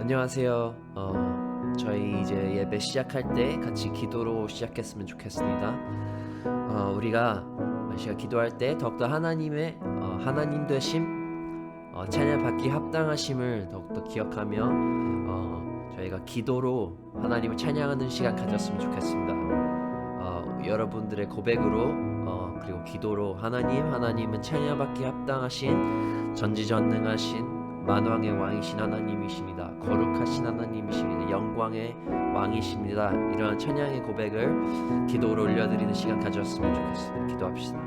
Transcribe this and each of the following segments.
안녕하세요. 저희 이제 예배 시작할 때 같이 기도로 시작했으면 좋겠습니다. 우리가 이 시간 기도할 때 더욱더 하나님의 하나님 되심, 찬양 받기 합당하심을 더욱더 기억하며 저희가 기도로 하나님을 찬양하는 시간 가졌으면 좋겠습니다. 여러분들의 고백으로 그리고 기도로 하나님은 찬양받기 합당하신 전지전능하신 만왕의 왕이신 하나님이십니다. 거룩하신 하나님이십니다. 영광의 왕이십니다. 이러한 찬양의 고백을 기도로 올려드리는 시간 가졌으면 좋겠습니다. 기도합시다.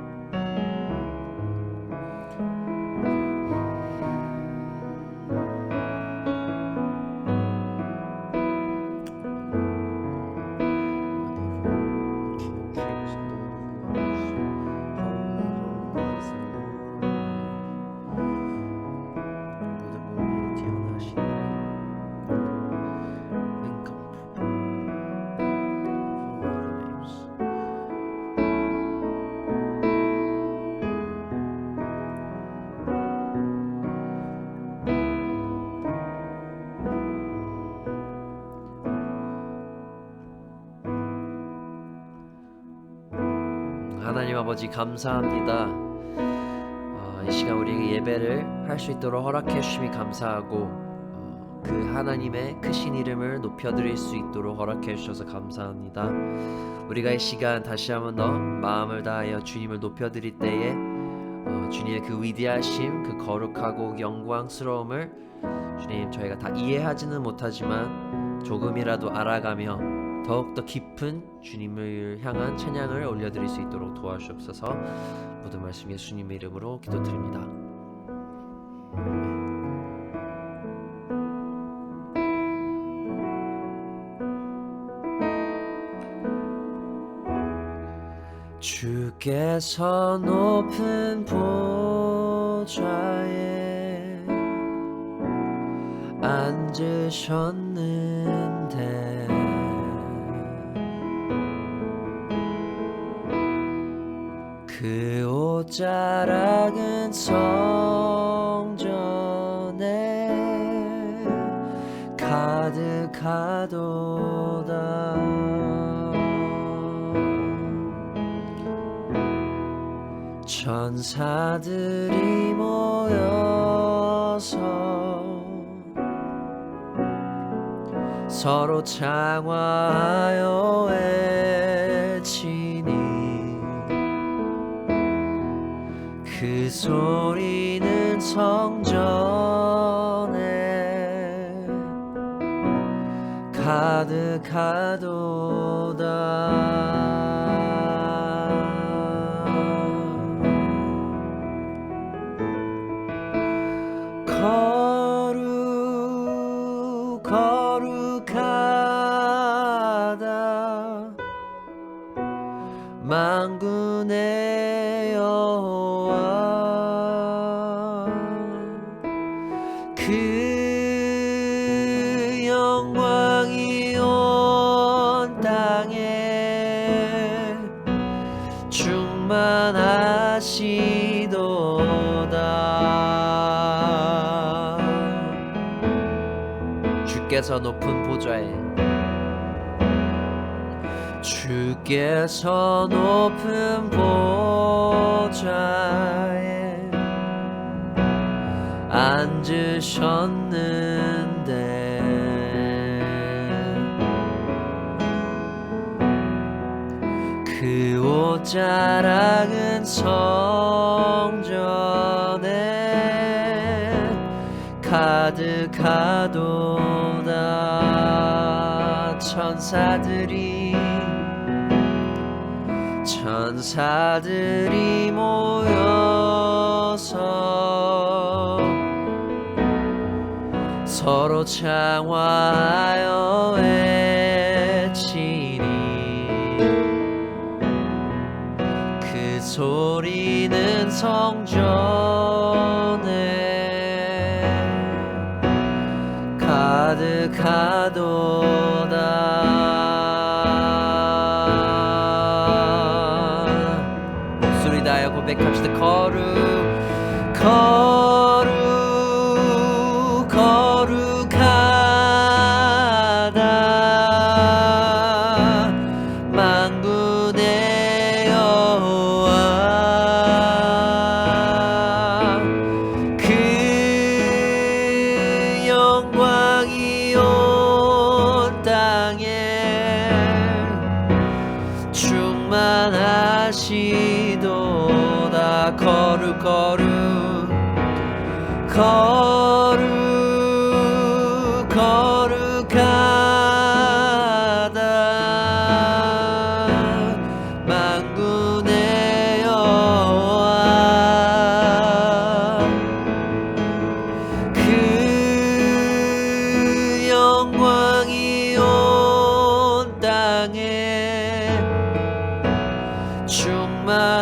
하나님 아버지 감사합니다. 이 시간 우리에게 예배를 할 수 있도록 허락해 주심이 감사하고 그 하나님의 크신 이름을 높여드릴 수 있도록 허락해 주셔서 감사합니다. 우리가 이 시간 다시 한번 더 마음을 다하여 주님을 높여드릴 때에 주님의 그 위대하심, 그 거룩하고 영광스러움을 주님 저희가 다 이해하지는 못하지만 조금이라도 알아가며 더욱더 깊은 주님을 향한 찬양을 올려드릴 수 있도록 도와주옵소서. 모든 말씀 예수님의 이름으로 기도드립니다. 주께서 높은 보좌에 앉으셨는데 그 옷자락은 성전에 가득하도다. 천사들이 모여서 서로 창화하여 외치니 그 소리는 성전에 가득하도다. 거룩하다 만군의 여호와 그 영광이 온 땅에 충만하시도다. 주께서 높은 보좌에 주께서 높은 보좌에 앉으셨는데 그 옷자락은 성전에 가득하도다. 천사들이 모여서 서로 창화하여 외치니 그 소리는 성전에 가득하도다. 고백합시다. 거룩하다 충만하시도다. 거룩하다. 만군의 여호와 그 영광이 온 땅에 충만하시도다.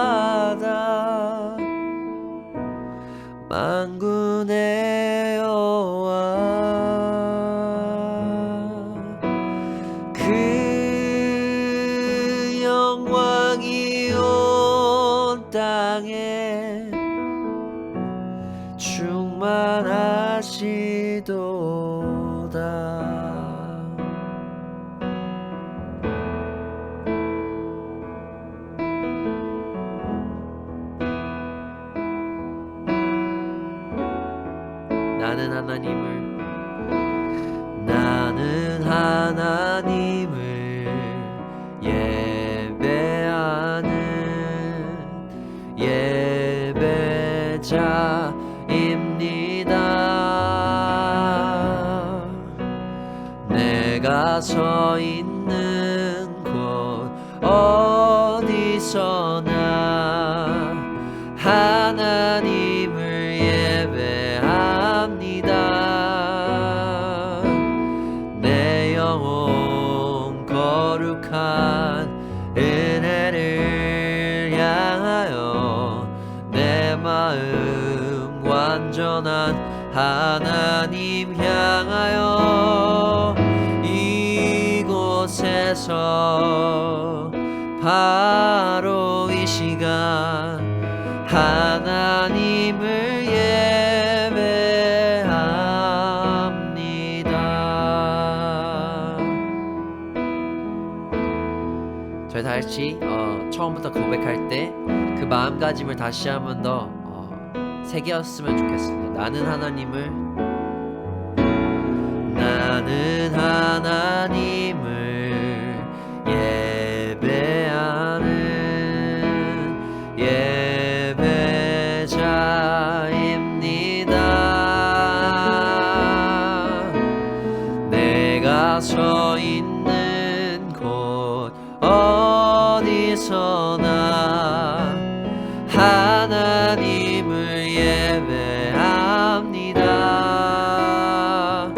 거룩하다. 만군의 여호와 그 영광이 온 땅에 충만하시도다. 나는 하나님을 예배하는 예배자입니다. 내가 서 있는 곳 어디서나 하나님을 예배합니다. 내 영혼 거룩한 은혜를 향하여 내 마음 완전한 하나님 향하여 이곳에서 바로 이 시간 하나님을 예배합니다. 저희 다 같이 처음부터 고백할 때 그 마음가짐을 다시 한번 더 새겼으면 좋겠습니다. 나는 하나님을 예배하는 예배자입니다. 내가 서 있는 곳 어디서나 하나님을 예배합니다.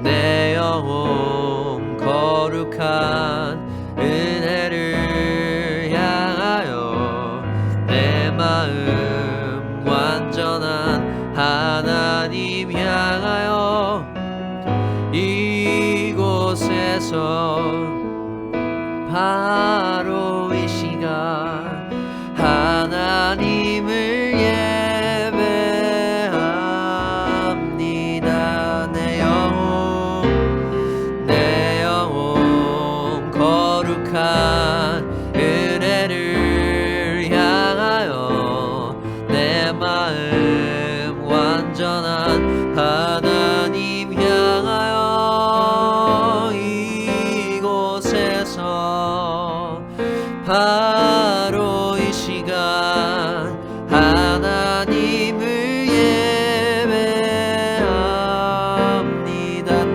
내 영혼 거룩한 은혜를 향하여 내 마음 완전한 하나님 향하여 이곳에서 바로 이 시간 하나님을 예배합니다. 내 영혼 거룩한 은혜를 향하여 내 마음 완전한 하나님 향하여 이곳에서 바로 이 시간 하나님을 예배합니다.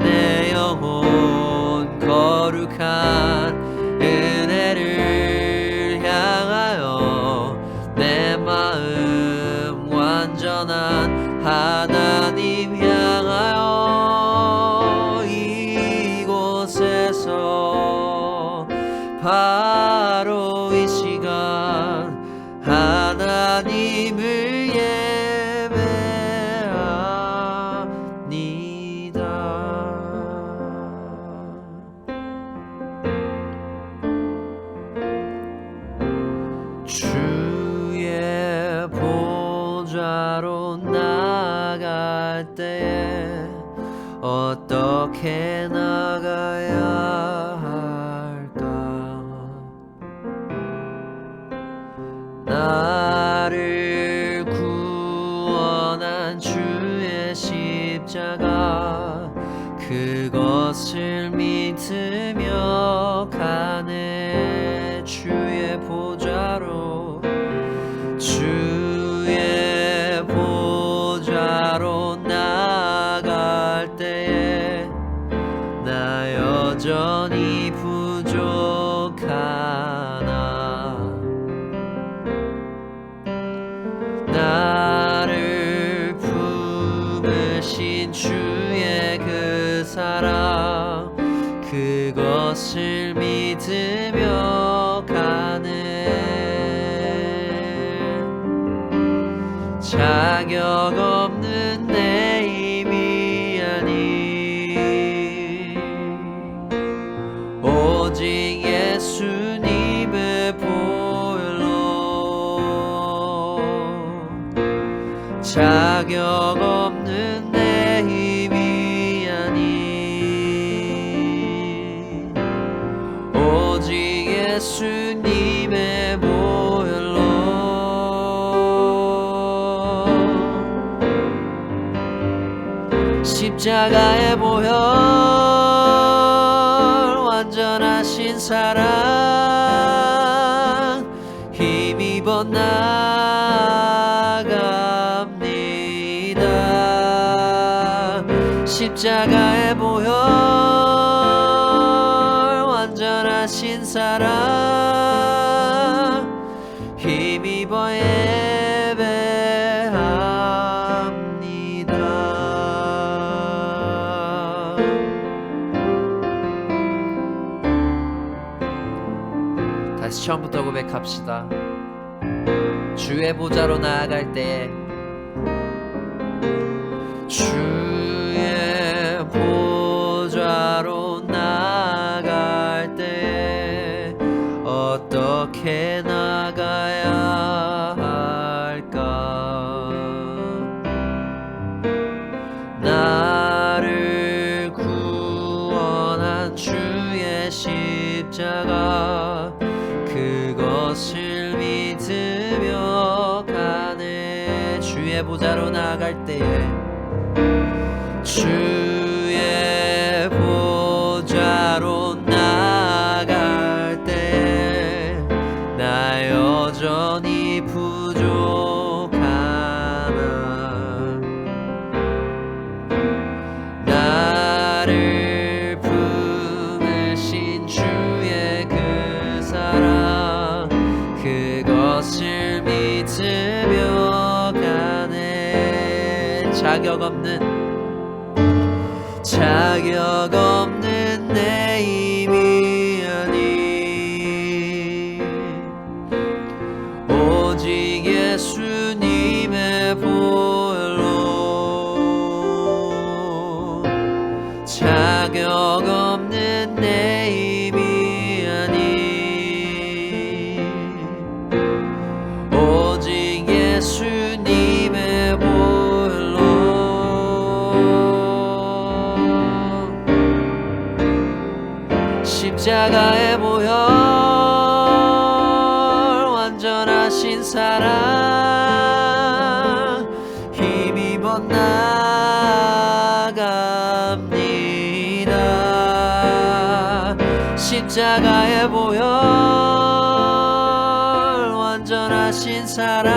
내 영혼 거룩한 은혜를 향하여 내 마음 완전한 하나님 향하여 이곳에서 바로 이 시간 하나님을 예배합니다. 주의 보좌로 나갈 때에 어떻게 나가야 할까? 나를 구원한 주의 십자가 그것을 믿으며 가네 주의 보좌로 나아갈 때에 나 여전히 부족하나 나를 품으신 주의 그 사랑 그것을 믿으며 가네 자격 없는 내 힘이 아니 오직 예수님의 보혈로 자격 없는 내 힘이 아니 오직 예수님의 보혈로 십자가의 보혈 완전하신 사랑 힘입어 나아갑니다 십자가의 보혈 완전하신 사랑 힘입어 다시 처음부터 고백합시다. 주의 보좌로 나아갈 때에 주의 보좌로 나아갈 때에 어떻게 나가야 할까 나를 구원한 주의 십자가 그것을 믿으며 가네 주의 보좌로 나아갈 때에 주의 보좌로 나아갈 때에 나 여전히 부족하나 나를 품으신 주의 그 사랑 그것을 믿으며 가네 자격 없는 내 힘이 아니 오직 예수님의 보혈로 자격 없는 내 힘이 아니 오직 예수님의 보혈로 십자가의 보혈 완전하신 사랑 힘입어 나아갑니다 십자가의 보혈 완전하신 사랑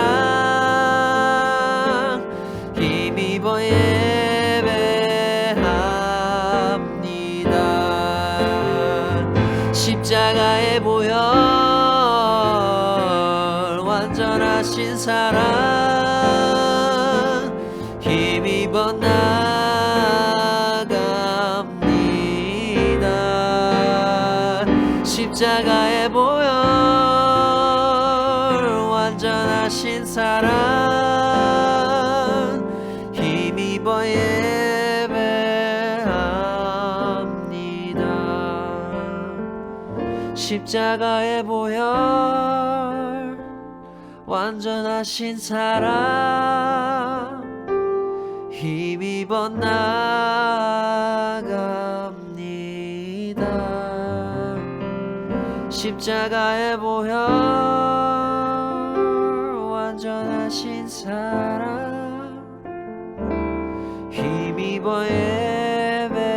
힘입어 십자가의 보혈 완전하신 사랑 힘입어 나아갑니다 십자가의 보혈 완전하신 사랑 힘입어 십자가의 보혈 완전하신 사랑 힘입어 나아갑니다 십자가의 보혈 온전하신 사랑 힘입어 예배합니다.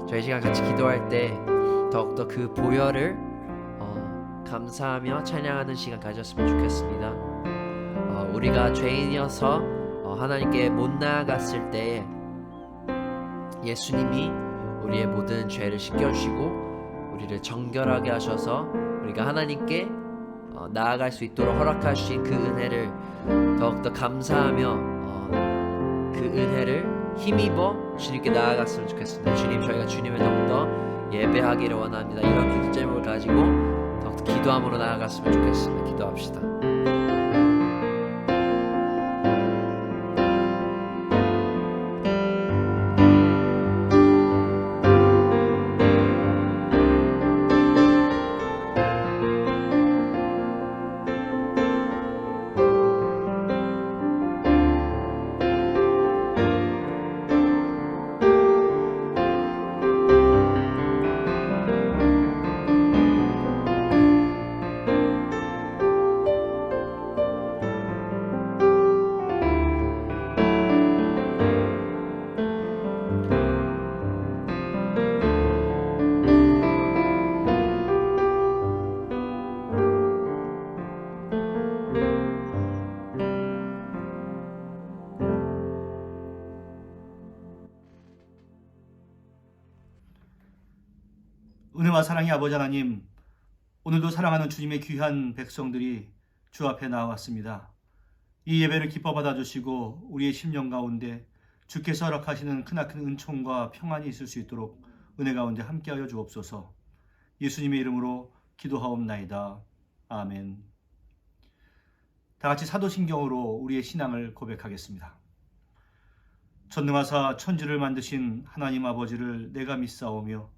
저희 시간 같이 기도할 때 더욱더 그 보혈을 감사하며 찬양하는 시간 가졌으면 좋겠습니다. 우리가 죄인이어서 하나님께 못 나아갔을 때에 예수님이 우리의 모든 죄를 씻겨주시고 우리를 정결하게 하셔서 우리가 하나님께 나아갈 수 있도록 허락하신 그 은혜를 더욱더 감사하며 그 은혜를 힘입어 주님께 나아갔으면 좋겠습니다. 주님, 저희가 주님을 더욱더 예배하기를 원합니다. 이런 기도 제목을 가지고 더욱더 기도함으로 나아갔으면 좋겠습니다. 기도합시다. 은혜와 사랑의 아버지 하나님, 오늘도 사랑하는 주님의 귀한 백성들이 주 앞에 나왔습니다. 이 예배를 기뻐 받아주시고 우리의 심령 가운데 주께서 허락하시는 크나큰 은총과 평안이 있을 수 있도록 은혜 가운데 함께하여 주옵소서. 예수님의 이름으로 기도하옵나이다. 아멘. 다 같이 사도신경으로 우리의 신앙을 고백하겠습니다. 전능하사 천지를 만드신 하나님 아버지를 내가 믿사오며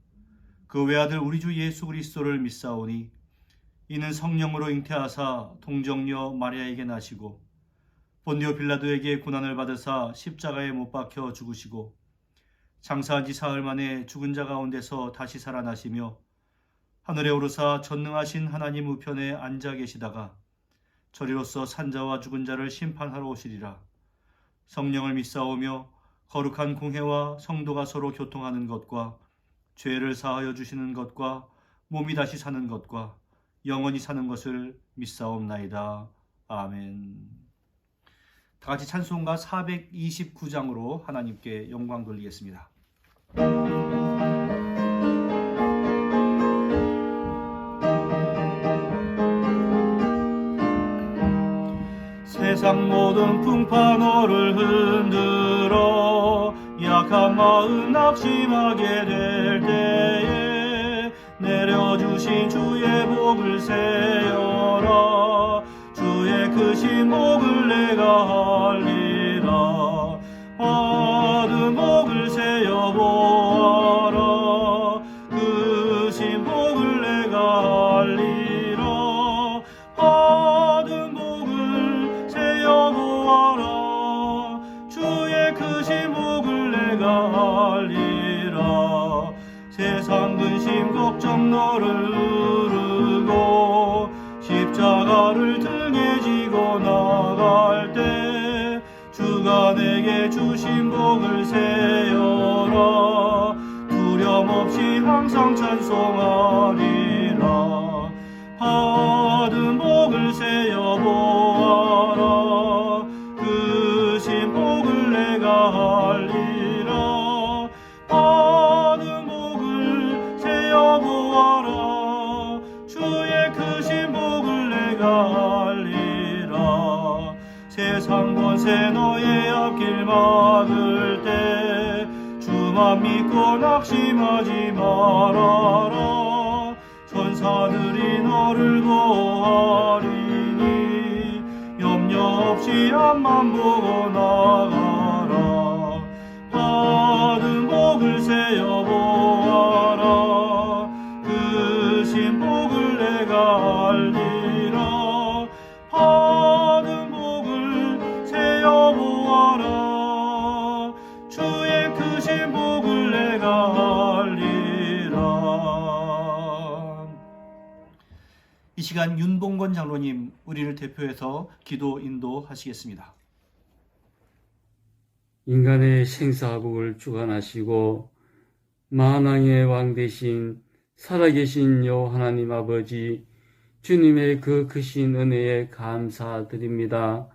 그 외아들 우리 주 예수 그리스도를 믿사오니 이는 성령으로 잉태하사 동정녀 마리아에게 나시고 본디오 빌라도에게 고난을 받으사 십자가에 못 박혀 죽으시고 장사한 지 사흘 만에 죽은 자 가운데서 다시 살아나시며 하늘에 오르사 전능하신 하나님 우편에 앉아 계시다가 저리로서 산자와 죽은 자를 심판하러 오시리라. 성령을 믿사오며 거룩한 공회와 성도가 서로 교통하는 것과 죄를 사하여 주시는 것과 몸이 다시 사는 것과 영원히 사는 것을 믿사옵나이다. 아멘. 다 같이 찬송가 429장으로 하나님께 영광 돌리겠습니다. 세상 모든 풍파 너를 흔들어 약한 마음 낙심하게 될 때에 내려주신 주의 복을 세어라. 주의 크신 복을 내가 알리라. 받은 복을 세어보아라. 크신 복을 내가 알리라. 받은 복을 세어보아라. 주의 크신 복을 내가 알리라. 세상 근심 걱정 너를 누르고 십자가를 등에 지고 나갈 때 주가 내게 주신 복을 세어라. 두려움 없이 항상 찬송하리라. 받은 복을 세어보아라. 크신 복을 내가 알리라. 받은 복을 세어보아라. 주의 크신 복을 내가 알리라. 세상 권세 너의 앞길 막을 때 주만 믿고 낙심하지 말아라. 천사들이 너를 보호하리니 염려 없이 앞만 보고 나가라. 받은 복을 세어보아라. 크신 복을 내가 알리라. 받은 복을 세어보아라. 주의 크신 복을 내가 알리라. 이 시간 윤봉건 장로님 우리를 대표해서 기도 인도하시겠습니다. 인간의 생사복을 주관하시고 만왕의 왕 되신 살아계신 여 하나님 아버지, 주님의 그 크신 은혜에 감사드립니다.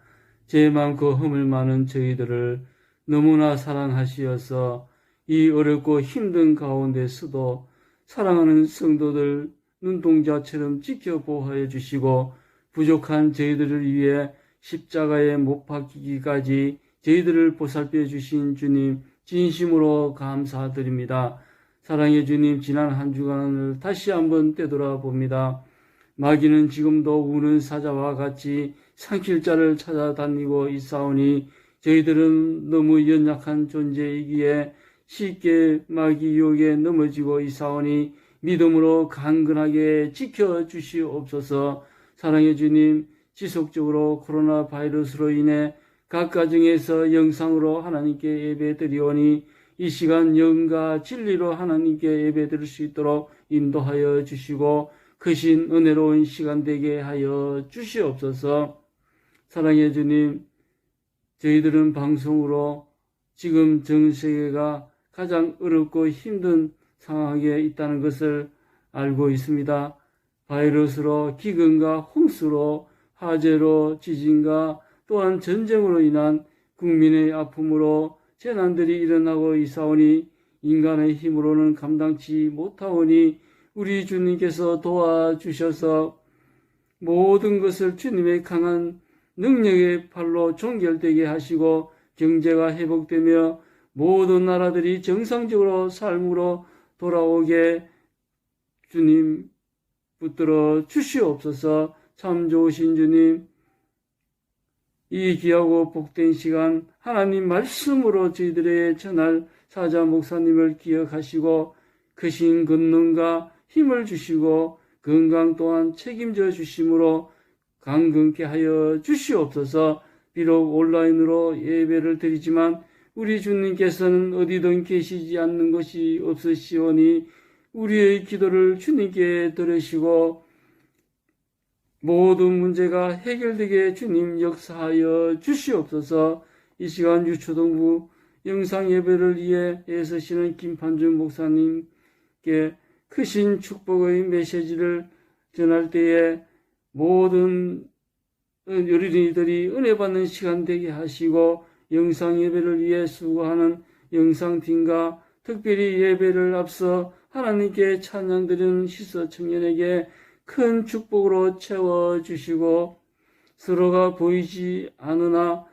죄 많고 허물 많은 저희들을 너무나 사랑하시어서 이 어렵고 힘든 가운데서도 사랑하는 성도들 눈동자처럼 지켜보호해 주시고 부족한 저희들을 위해 십자가에 못 박히기까지 저희들을 보살펴 주신 주님 진심으로 감사드립니다. 사랑의 주님, 지난 한 주간을 다시 한번 되돌아봅니다. 마귀는 지금도 우는 사자와 같이 삼킬 자를 찾아다니고 있사오니 저희들은 너무 연약한 존재이기에 쉽게 마귀 유혹에 넘어지고 있사오니 믿음으로 강건하게 지켜주시옵소서. 사랑의 주님, 지속적으로 코로나 바이러스로 인해 각 가정에서 영상으로 하나님께 예배드리오니 이 시간 영과 진리로 하나님께 예배드릴 수 있도록 인도하여 주시고 크신 은혜로운 시간 되게 하여 주시옵소서. 사랑의 주님, 저희들은 방송으로 지금 전 세계가 가장 어렵고 힘든 상황에 있다는 것을 알고 있습니다. 바이러스로, 기근과 홍수로, 화재로, 지진과 또한 전쟁으로 인한 국민의 아픔으로 재난들이 일어나고 있사오니 인간의 힘으로는 감당치 못하오니 우리 주님께서 도와주셔서 모든 것을 주님의 강한 능력의 팔로 종결되게 하시고 경제가 회복되며 모든 나라들이 정상적으로 삶으로 돌아오게 주님 붙들어 주시옵소서. 참 좋으신 주님, 이 귀하고 복된 시간 하나님 말씀으로 저희들의 전할 사자 목사님을 기억하시고 크신 권능과 힘을 주시고 건강 또한 책임져 주심으로 강건케 하여 주시옵소서. 비록 온라인으로 예배를 드리지만 우리 주님께서는 어디든 계시지 않는 것이 없으시오니 우리의 기도를 주님께 들으시고 모든 문제가 해결되게 주님 역사하여 주시옵소서. 이 시간 유초동부 영상 예배를 위해 애쓰시는 김판준 목사님께 크신 축복의 메시지를 전할 때에 모든 어린이들이 은혜 받는 시간 되게 하시고 영상 예배를 위해 수고하는 영상팀과 특별히 예배를 앞서 하나님께 찬양드리는 시서 청년에게 큰 축복으로 채워주시고 서로가 보이지 않으나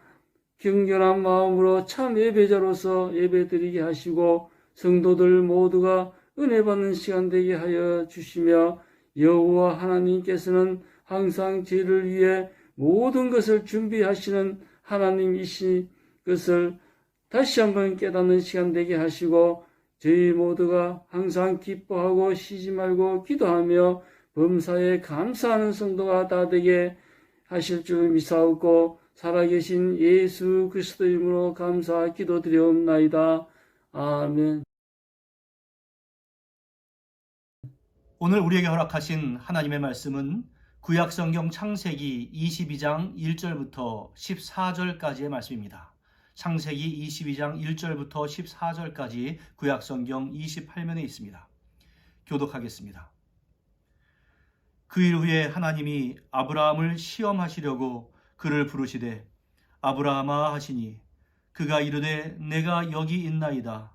경건한 마음으로 참 예배자로서 예배드리게 하시고 성도들 모두가 은혜 받는 시간 되게 하여 주시며 여호와 하나님께서는 항상 저희를 위해 모든 것을 준비하시는 하나님이신 것을 다시 한번 깨닫는 시간 되게 하시고 저희 모두가 항상 기뻐하고 쉬지 말고 기도하며 범사에 감사하는 성도가 다 되게 하실 줄 믿사옵고 살아계신 예수 그리스도 이름으로 감사 기도드리옵나이다. 아멘. 오늘 우리에게 허락하신 하나님의 말씀은 구약성경 창세기 22장 1절부터 14절까지의 말씀입니다. 창세기 22장 1절부터 14절까지 구약성경 28면에 있습니다. 교독하겠습니다. 그 일 후에 하나님이 아브라함을 시험하시려고 그를 부르시되 아브라함아 하시니 그가 이르되 내가 여기 있나이다.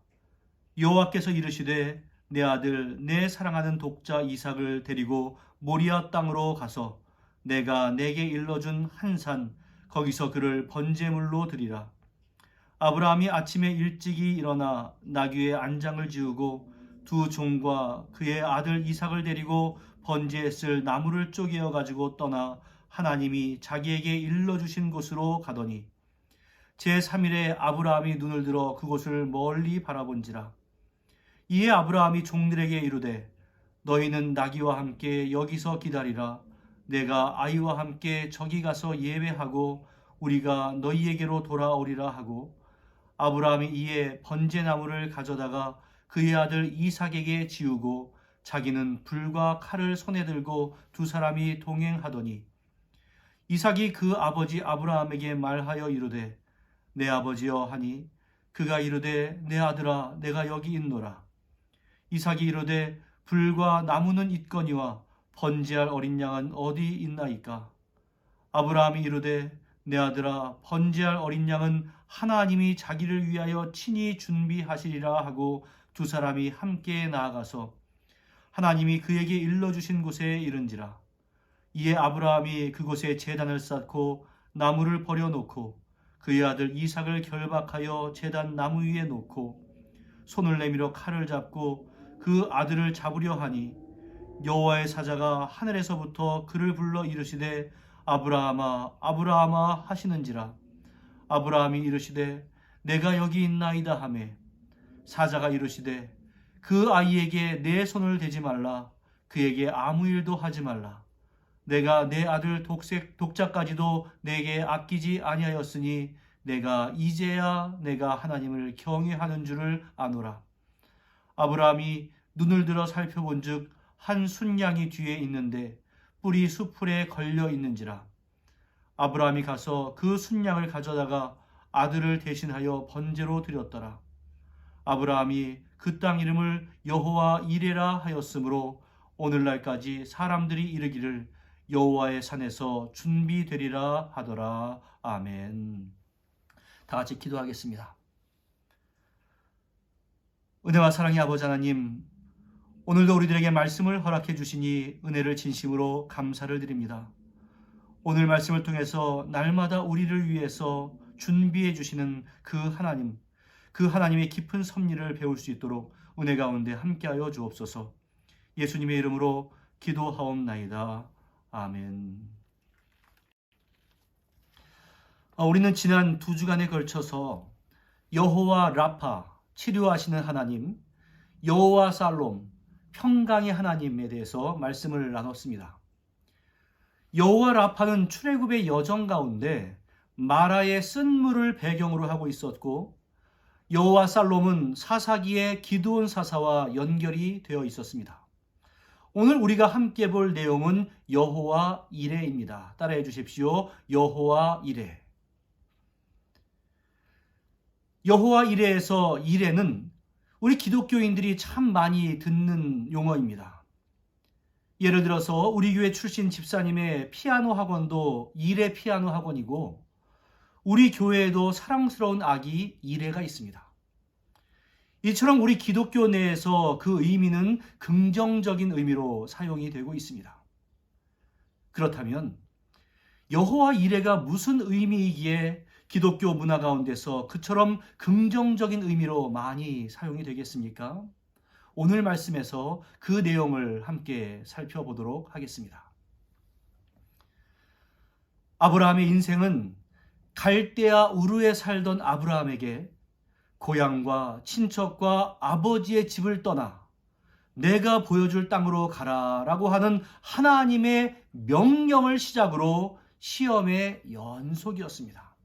여호와께서 이르시되 내 아들 내 사랑하는 독자 이삭을 데리고 모리아 땅으로 가서 내가 내게 일러준 한 산 거기서 그를 번제물로 드리라. 아브라함이 아침에 일찍이 일어나 나귀의 안장을 지우고 두 종과 그의 아들 이삭을 데리고 번제에 쓸 나무를 쪼개어 가지고 떠나 하나님이 자기에게 일러주신 곳으로 가더니 제3일에 아브라함이 눈을 들어 그곳을 멀리 바라본지라. 이에 아브라함이 종들에게 이르되 너희는 나귀와 함께 여기서 기다리라. 내가 아이와 함께 저기 가서 예배하고 우리가 너희에게로 돌아오리라 하고 아브라함이 이에 번제나무를 가져다가 그의 아들 이삭에게 지우고 자기는 불과 칼을 손에 들고 두 사람이 동행하더니 이삭이 그 아버지 아브라함에게 말하여 이르되 내 아버지여 하니 그가 이르되 내 아들아 내가 여기 있노라. 이삭이 이르되 불과 나무는 있거니와 번제할 어린 양은 어디 있나이까. 아브라함이 이르되 내 아들아 번제할 어린 양은 하나님이 자기를 위하여 친히 준비하시리라 하고 두 사람이 함께 나아가서 하나님이 그에게 일러주신 곳에 이른지라. 이에 아브라함이 그곳에 제단을 쌓고 나무를 버려놓고 그의 아들 이삭을 결박하여 제단 나무 위에 놓고 손을 내밀어 칼을 잡고 그 아들을 잡으려 하니 여호와의 사자가 하늘에서부터 그를 불러 이르시되 아브라함아 아브라함아 하시는지라. 아브라함이 이르시되 내가 여기 있나이다 하매 사자가 이르시되 그 아이에게 내 손을 대지 말라. 그에게 아무 일도 하지 말라. 내가 내 아들 독자까지도 내게 아끼지 아니하였으니 내가 이제야 내가 하나님을 경외하는 줄을 아노라. 아브라함이 눈을 들어 살펴본즉 한 순양이 뒤에 있는데 뿔이 수풀에 걸려 있는지라. 아브라함이 가서 그 순양을 가져다가 아들을 대신하여 번제로 드렸더라. 아브라함이 그 땅 이름을 여호와 이레라 하였으므로 오늘날까지 사람들이 이르기를 여호와의 산에서 준비되리라 하더라. 아멘. 다 같이 기도하겠습니다. 은혜와 사랑의 아버지 하나님, 오늘도 우리들에게 말씀을 허락해 주시니 은혜를 진심으로 감사를 드립니다. 오늘 말씀을 통해서 날마다 우리를 위해서 준비해 주시는 그 하나님, 그 하나님의 깊은 섭리를 배울 수 있도록 은혜 가운데 함께하여 주옵소서. 예수님의 이름으로 기도하옵나이다. 아멘. 우리는 지난 2주간에 걸쳐서 여호와 라파, 치료하시는 하나님, 여호와 살롬, 평강의 하나님에 대해서 말씀을 나눴습니다. 여호와 라파는 출애굽의 여정 가운데 마라의 쓴물을 배경으로 하고 있었고, 여호와 살롬은 사사기의 기드온 사사와 연결이 되어 있었습니다. 오늘 우리가 함께 볼 내용은 여호와 이레입니다. 따라해 주십시오. 여호와 이레. 여호와 이레에서 이레는 우리 기독교인들이 참 많이 듣는 용어입니다. 예를 들어서 우리 교회 출신 집사님의 피아노 학원도 이레 피아노 학원이고, 우리 교회에도 사랑스러운 아기 이레가 있습니다. 이처럼 우리 기독교 내에서 그 의미는 긍정적인 의미로 사용이 되고 있습니다. 그렇다면 여호와 이레가 무슨 의미이기에 기독교 문화 가운데서 그처럼 긍정적인 의미로 많이 사용이 되겠습니까? 오늘 말씀에서 그 내용을 함께 살펴보도록 하겠습니다. 아브라함의 인생은 갈대아 우르에 살던 아브라함에게 고향과 친척과 아버지의 집을 떠나 내가 보여줄 땅으로 가라라고 하는 하나님의 명령을 시작으로 시험의 연속이었습니다.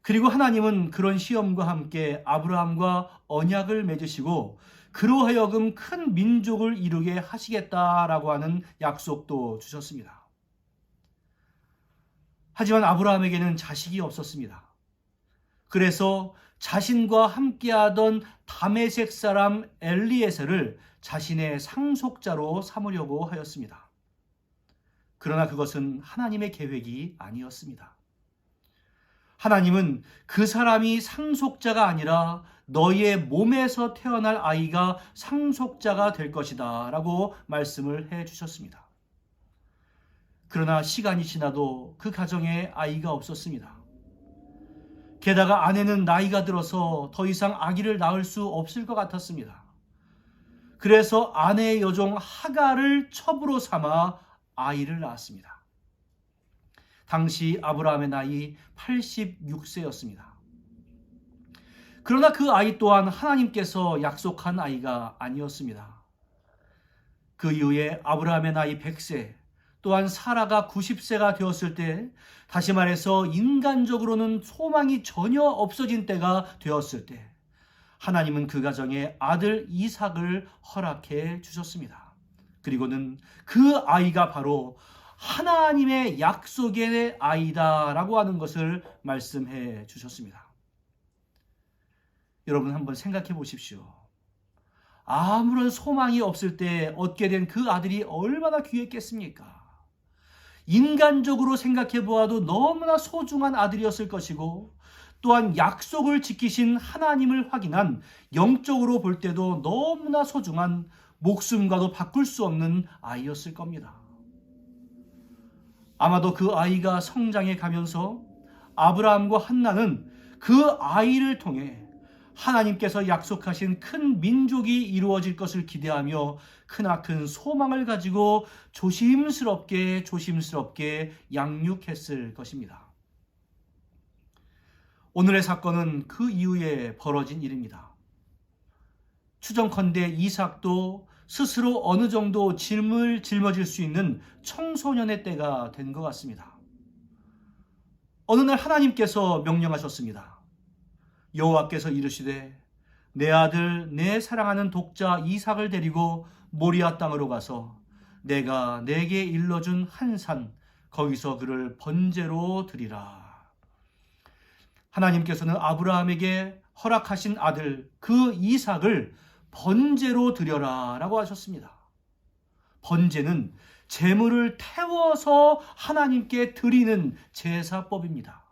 그리고 하나님은 그런 시험과 함께 아브라함과 언약을 맺으시고 그로 하여금 큰 민족을 이루게 하시겠다라고 하는 약속도 주셨습니다. 하지만 아브라함에게는 자식이 없었습니다. 그래서 자신과 함께하던 다메섹 사람 엘리에셀을 자신의 상속자로 삼으려고 하였습니다. 그러나 그것은 하나님의 계획이 아니었습니다. 하나님은 그 사람이 상속자가 아니라 너희의 몸에서 태어날 아이가 상속자가 될 것이다 라고 말씀을 해 주셨습니다. 그러나 시간이 지나도 그 가정에 아이가 없었습니다. 게다가 아내는 나이가 들어서 더 이상 아기를 낳을 수 없을 것 같았습니다. 그래서 아내의 여종 하갈을 첩으로 삼아 아이를 낳았습니다. 당시 아브라함의 나이 86세였습니다. 그러나 그 아이 또한 하나님께서 약속한 아이가 아니었습니다. 그 이후에 아브라함의 나이 100세, 또한 사라가 90세가 되었을 때, 다시 말해서 인간적으로는 소망이 전혀 없어진 때가 되었을 때, 하나님은 그 가정에 아들 이삭을 허락해 주셨습니다. 그리고는 그 아이가 바로 하나님의 약속의 아이다라고 하는 것을 말씀해 주셨습니다. 여러분 한번 생각해 보십시오. 아무런 소망이 없을 때 얻게 된 그 아들이 얼마나 귀했겠습니까? 인간적으로 생각해 보아도 너무나 소중한 아들이었을 것이고, 또한 약속을 지키신 하나님을 확인한 영적으로 볼 때도 너무나 소중한, 목숨과도 바꿀 수 없는 아이였을 겁니다. 아마도 그 아이가 성장해 가면서 아브라함과 한나는 그 아이를 통해 하나님께서 약속하신 큰 민족이 이루어질 것을 기대하며 크나큰 소망을 가지고 조심스럽게 양육했을 것입니다. 오늘의 사건은 그 이후에 벌어진 일입니다. 추정컨대 이삭도 스스로 어느 정도 짐을 짊어질 수 있는 청소년의 때가 된 것 같습니다. 어느 날 하나님께서 명령하셨습니다. 여호와께서 이르시되 내 아들 내 사랑하는 독자 이삭을 데리고 모리아 땅으로 가서 내가 내게 일러준 한 산 거기서 그를 번제로 드리라. 하나님께서는 아브라함에게 허락하신 아들 그 이삭을 번제로 드려라 라고 하셨습니다. 번제는 제물을 태워서 하나님께 드리는 제사법입니다.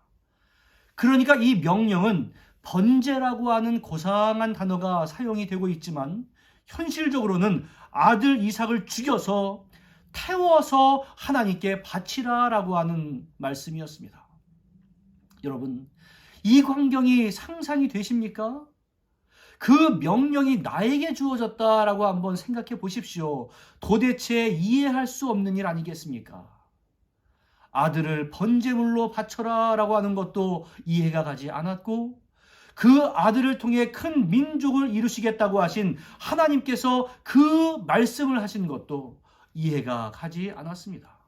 그러니까 이 명령은 번제라고 하는 고상한 단어가 사용이 되고 있지만 현실적으로는 아들 이삭을 죽여서 태워서 하나님께 바치라라고 하는 말씀이었습니다. 여러분, 이 광경이 상상이 되십니까? 그 명령이 나에게 주어졌다라고 한번 생각해 보십시오. 도대체 이해할 수 없는 일 아니겠습니까? 아들을 번제물로 바쳐라 라고 하는 것도 이해가 가지 않았고, 그 아들을 통해 큰 민족을 이루시겠다고 하신 하나님께서 그 말씀을 하신 것도 이해가 가지 않았습니다.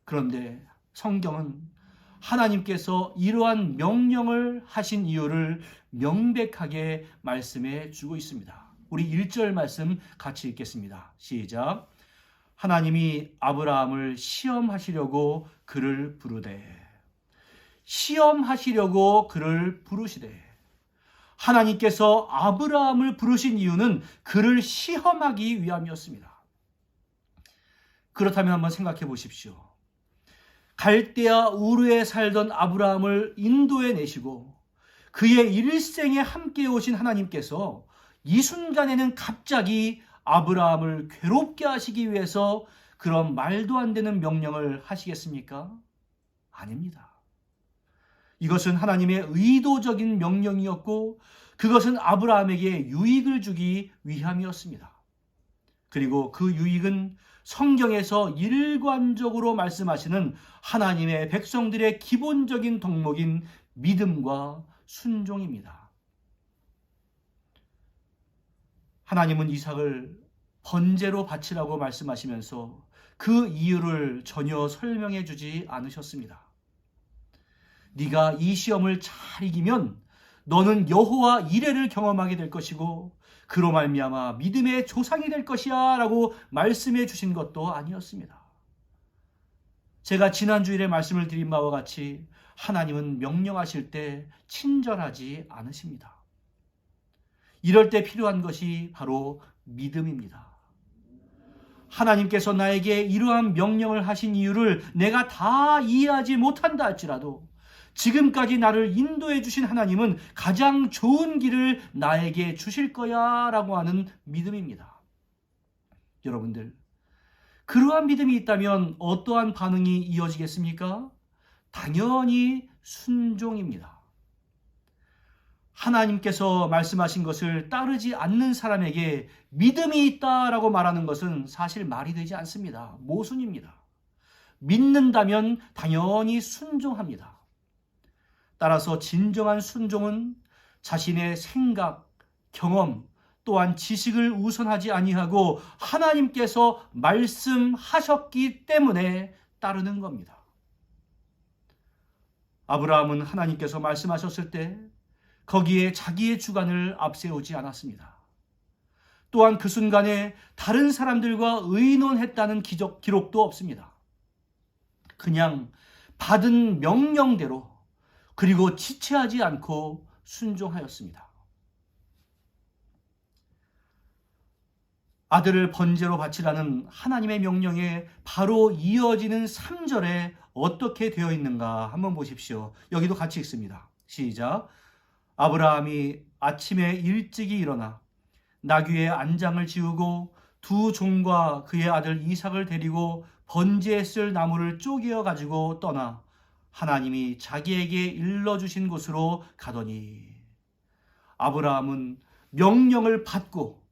그런데 성경은 하나님께서 이러한 명령을 하신 이유를 명백하게 말씀해 주고 있습니다. 우리 1절 말씀 같이 읽겠습니다. 시작. 하나님이 아브라함을 시험하시려고 그를 부르되. 시험하시려고 그를 부르시되. 하나님께서 아브라함을 부르신 이유는 그를 시험하기 위함이었습니다. 그렇다면 한번 생각해 보십시오. 갈대아 우르에 살던 아브라함을 인도에 내시고 그의 일생에 함께 오신 하나님께서 이 순간에는 갑자기 아브라함을 괴롭게 하시기 위해서 그런 말도 안 되는 명령을 하시겠습니까? 아닙니다. 이것은 하나님의 의도적인 명령이었고 그것은 아브라함에게 유익을 주기 위함이었습니다. 그리고 그 유익은 성경에서 일관적으로 말씀하시는 하나님의 백성들의 기본적인 덕목인 믿음과 순종입니다. 하나님은 이삭을 번제로 바치라고 말씀하시면서 그 이유를 전혀 설명해 주지 않으셨습니다. 네가 이 시험을 잘 이기면 너는 여호와 이레를 경험하게 될 것이고 그로 말미암아 믿음의 조상이 될 것이야 라고 말씀해 주신 것도 아니었습니다. 제가 지난 주일에 말씀을 드린 바와 같이 하나님은 명령하실 때 친절하지 않으십니다. 이럴 때 필요한 것이 바로 믿음입니다. 하나님께서 나에게 이러한 명령을 하신 이유를 내가 다 이해하지 못한다 할지라도 지금까지 나를 인도해 주신 하나님은 가장 좋은 길을 나에게 주실 거야 라고 하는 믿음입니다. 여러분들, 그러한 믿음이 있다면 어떠한 반응이 이어지겠습니까? 당연히 순종입니다. 하나님께서 말씀하신 것을 따르지 않는 사람에게 믿음이 있다라고 말하는 것은 사실 말이 되지 않습니다. 모순입니다. 믿는다면 당연히 순종합니다. 따라서 진정한 순종은 자신의 생각, 경험, 또한 지식을 우선하지 아니하고 하나님께서 말씀하셨기 때문에 따르는 겁니다. 아브라함은 하나님께서 말씀하셨을 때 거기에 자기의 주관을 앞세우지 않았습니다. 또한 그 순간에 다른 사람들과 의논했다는 기록도 없습니다. 그냥 받은 명령대로 그리고 지체하지 않고 순종하였습니다. 아들을 번제로 바치라는 하나님의 명령에 바로 이어지는 3절에 어떻게 되어 있는가 한번 보십시오. 여기도 같이 읽습니다. 시작. 아브라함이 아침에 일찍이 일어나 나귀의 안장을 지우고 두 종과 그의 아들 이삭을 데리고 번제에 쓸 나무를 쪼개어 가지고 떠나 하나님이 자기에게 일러주신 곳으로 가더니, 아브라함은 명령을 받고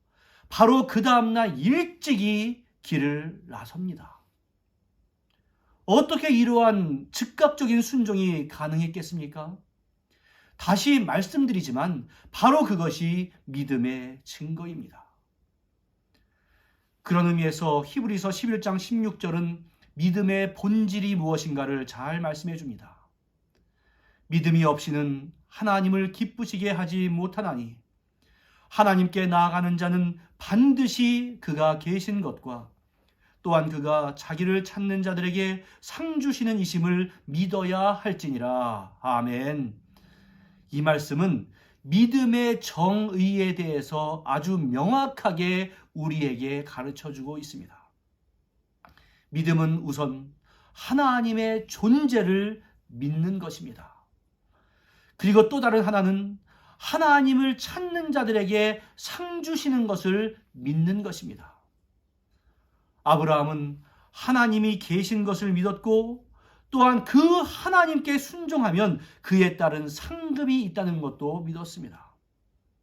바로 그 다음날 일찍이 길을 나섭니다. 어떻게 이러한 즉각적인 순종이 가능했겠습니까? 다시 말씀드리지만 바로 그것이 믿음의 증거입니다. 그런 의미에서 히브리서 11장 16절은 믿음의 본질이 무엇인가를 잘 말씀해 줍니다. 믿음이 없이는 하나님을 기쁘시게 하지 못하나니 하나님께 나아가는 자는 반드시 그가 계신 것과 또한 그가 자기를 찾는 자들에게 상 주시는 이심을 믿어야 할지니라. 아멘. 이 말씀은 믿음의 정의에 대해서 아주 명확하게 우리에게 가르쳐주고 있습니다. 믿음은 우선 하나님의 존재를 믿는 것입니다. 그리고 또 다른 하나는 하나님을 찾는 자들에게 상 주시는 것을 믿는 것입니다. 아브라함은 하나님이 계신 것을 믿었고 또한 그 하나님께 순종하면 그에 따른 상급이 있다는 것도 믿었습니다.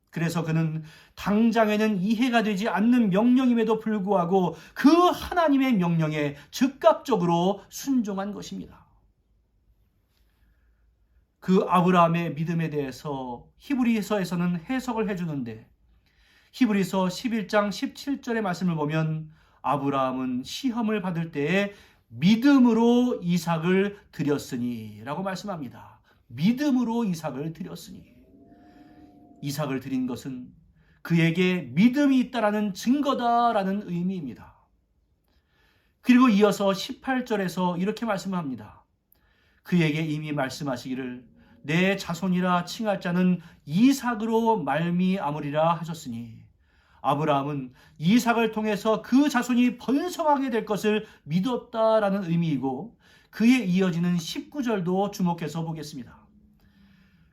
그래서 그는 당장에는 이해가 되지 않는 명령임에도 불구하고 그 하나님의 명령에 즉각적으로 순종한 것입니다. 그 아브라함의 믿음에 대해서 히브리서에서는 해석을 해주는데, 히브리서 11장 17절의 말씀을 보면 아브라함은 시험을 받을 때에 믿음으로 이삭을 드렸으니 라고 말씀합니다. 믿음으로 이삭을 드렸으니. 이삭을 드린 것은 그에게 믿음이 있다라는 증거다라는 의미입니다. 그리고 이어서 18절에서 이렇게 말씀합니다. 그에게 이미 말씀하시기를 내 자손이라 칭할 자는 이삭으로 말미암으리라 하셨으니, 아브라함은 이삭을 통해서 그 자손이 번성하게 될 것을 믿었다라는 의미이고, 그에 이어지는 19절도 주목해서 보겠습니다.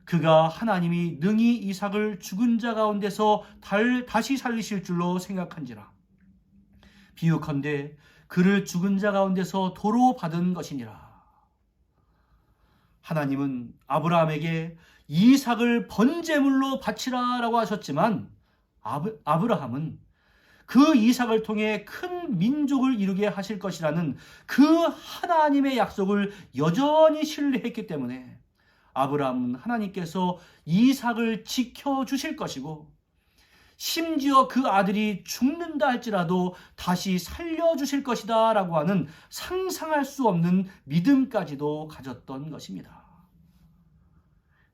그가 하나님이 능히 이삭을 죽은 자 가운데서 다시 살리실 줄로 생각한지라. 비유컨대 그를 죽은 자 가운데서 도로 받은 것이니라. 하나님은 아브라함에게 이삭을 번제물로 바치라라고 하셨지만 아브라함은 그 이삭을 통해 큰 민족을 이루게 하실 것이라는 그 하나님의 약속을 여전히 신뢰했기 때문에 아브라함은 하나님께서 이삭을 지켜주실 것이고, 심지어 그 아들이 죽는다 할지라도 다시 살려주실 것이다 라고 하는 상상할 수 없는 믿음까지도 가졌던 것입니다.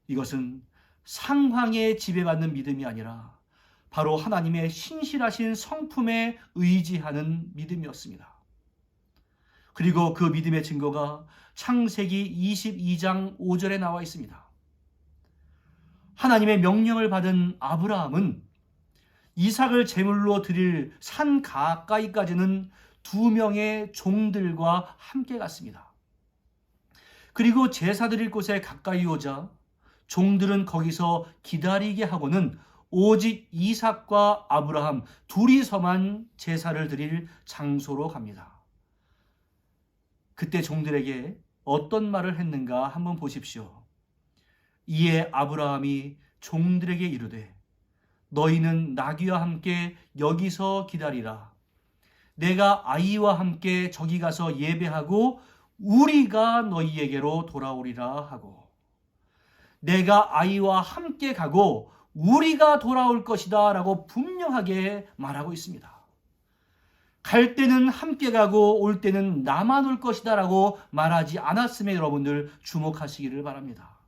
이것은 상황에 지배받는 믿음이 아니라 바로 하나님의 신실하신 성품에 의지하는 믿음이었습니다. 그리고 그 믿음의 증거가 창세기 22장 5절에 나와 있습니다. 하나님의 명령을 받은 아브라함은 이삭을 제물로 드릴 산 가까이까지는 2명의 종들과 함께 갔습니다. 그리고 제사 드릴 곳에 가까이 오자 종들은 거기서 기다리게 하고는 오직 이삭과 아브라함 둘이서만 제사를 드릴 장소로 갑니다. 그때 종들에게 어떤 말을 했는가 한번 보십시오. 이에 아브라함이 종들에게 이르되 너희는 나귀와 함께 여기서 기다리라. 내가 아이와 함께 저기 가서 예배하고 우리가 너희에게로 돌아오리라 하고, 내가 아이와 함께 가고 우리가 돌아올 것이다 라고 분명하게 말하고 있습니다. 갈 때는 함께 가고 올 때는 나만 올 것이다 라고 말하지 않았음에 여러분들 주목하시기를 바랍니다.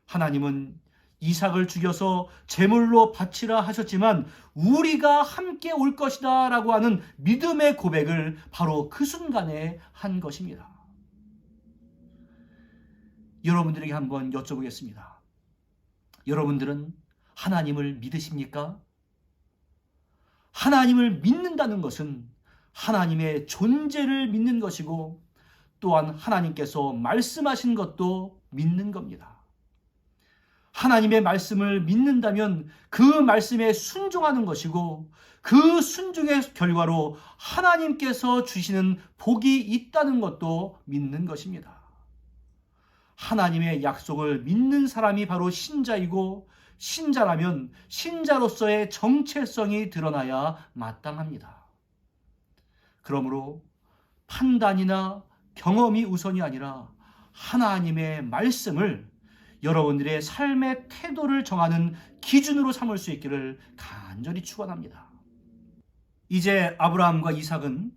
하나님은 이삭을 죽여서 제물로 바치라 하셨지만 우리가 함께 올 것이다 라고 하는 믿음의 고백을 바로 그 순간에 한 것입니다. 여러분들에게 한번 여쭤보겠습니다. 여러분들은 하나님을 믿으십니까? 하나님을 믿는다는 것은 하나님의 존재를 믿는 것이고 또한 하나님께서 말씀하신 것도 믿는 겁니다. 하나님의 말씀을 믿는다면 그 말씀에 순종하는 것이고 그 순종의 결과로 하나님께서 주시는 복이 있다는 것도 믿는 것입니다. 하나님의 약속을 믿는 사람이 바로 신자이고 신자라면 신자로서의 정체성이 드러나야 마땅합니다. 그러므로 판단이나 경험이 우선이 아니라 하나님의 말씀을 여러분들의 삶의 태도를 정하는 기준으로 삼을 수 있기를 간절히 축원합니다. 이제 아브라함과 이삭은